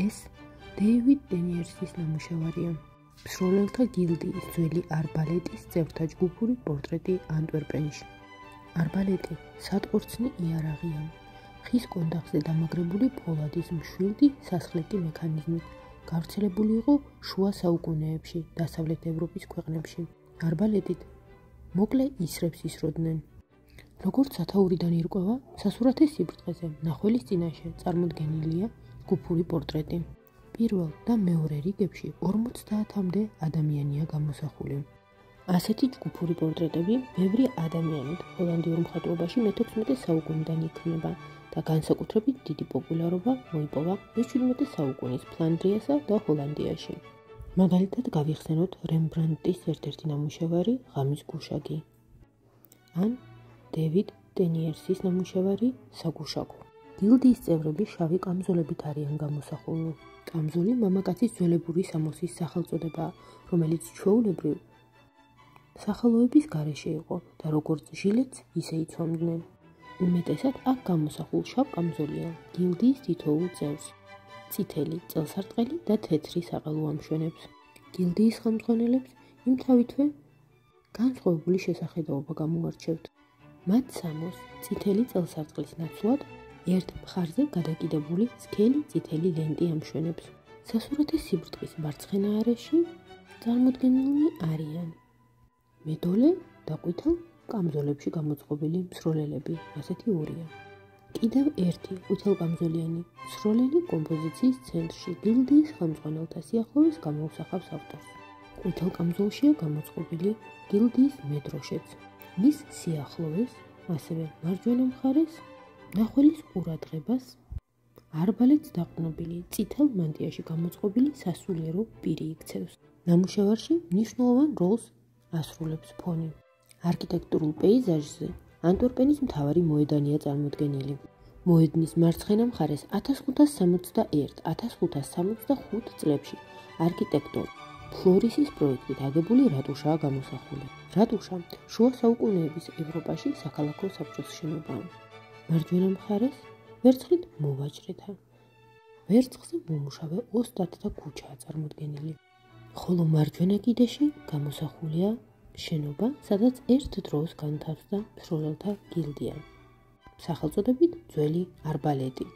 ეს დეივიდ დენიერსის ნამუშევარია. მსროლელთა გილდიის ძველი არბალეტის წევრთა ჯგუფური პორტრეტი ანტვერპენში. არბალეტი სატყორცნი იარაღია. ხის კონდახზე დამაგრებული ფოლადის მშვილდი სასხლეტი მექანიზმით. გავრცელებული იყო შუა საუკუნეებში დასავლეთ ევროპის ქვეყნებში. არბალეტით მოკლე ისრებს ისროდნენ. როგორც სათაურიდან ირკვევა, სასურათის სიბრტყეზე მნახველის წინაშე წარმოდგენილია ჯგუფური პორტრეტი. პირველ და მეორე რიგებში 50-მდე ადამიანია გამოსახული. ასეთი ჯგუფური პორტრეტები ბევრი ადამიანით ჰოლანდიურ მხატვრობაში მე-16 საუკუნიდან იქმნება და განსაკუთრებით დიდი პოპულარობა მოიპოვა მე-17 საუკუნის ფლანდრიასა და ჰოლანდიაში. მაგალითად გავიხსენოთ რემბრანდტის ერთ-ერთი ნამუშევარი ღამის გუშაგი ან დეივიდ დენიერსის ნამუშევარი საგუშაგო. გილდიის წევრები შავი კამზოლებით არიან გამოსახულნი. კამზოლი მამაკაცის ძველებური სამოსის სახელწოდებაა, რომელიც ჩვეულებრივ სახელოების გარეშე იყო და როგორც ჟილეტს ისე იცვამდნენ. უმეტესად აქ გამოსახულ შავ კამზოლია გილდიის თითოეულ წევრს, წითელი წელსარტყელი და თეთრი საყელო ამშვენებს. გილდიის ხელმძღვანელებს იმთავითვე განსხვავებული შესახედაობა გამოარჩევთ. მათ სამოს წითელი წელსარტყლის ნაცვლად ერთ მხარზე გადაკიდებული სქელი წითელი ლენტი ამშვენებს. სასურათის სიბრტყის მარცხენა არეში წარმოდგენილნი არიან მედოლე და ყვითელ კამზოლებში გამოწყობილი მსროლელები, ასეთი ორია. კიდევ ერთი ყვითელკამზოლიანი მსროლელი კომპოზიციის ცენტრში გილდიის ხელმძღვანელთა სიახლოვეს გამოუსახავს ავტორს. ყვითელ კამზოლშია გამოწყობილი გილდიის მედროშეც. მის სიახლოვეს, ასევე მარჯვენა მხარეს, მნახველის ყურადღებას არბალეტს დაყრდნობილი წითელ მანტიაში გამოწყობილი სასულიერო პირი იქცევს. ნამუშევარში მნიშვნელოვან როლს ასრულებს ფონი. არქიტექტურულ პეიზაჟზე ანტვერპენის მთავარი მოედანია წარმოდგენილი. მოედნის მარცხენა მხარეს 1561-1565 წლებში არქიტექტორ ფლორისის პროექტით აგებული რატუშაა გამოსახული. რატუშა შუა საუკუნეების ევროპაში საქალაქო საბჭოს შენობაა. მარჯვენა მხარეს ვერცხლით მოვაჭრეთა. ვერცხლზე მომუშავე ოსტატთა ქუჩაა წარმოდგენილი. ხოლო მარჯვენა კიდეში გამოსახულია შენობა, სადაც ერთ დროს განთავსდა მსროლელთა გილდია. სახელწოდებით ძველი არბალეტი.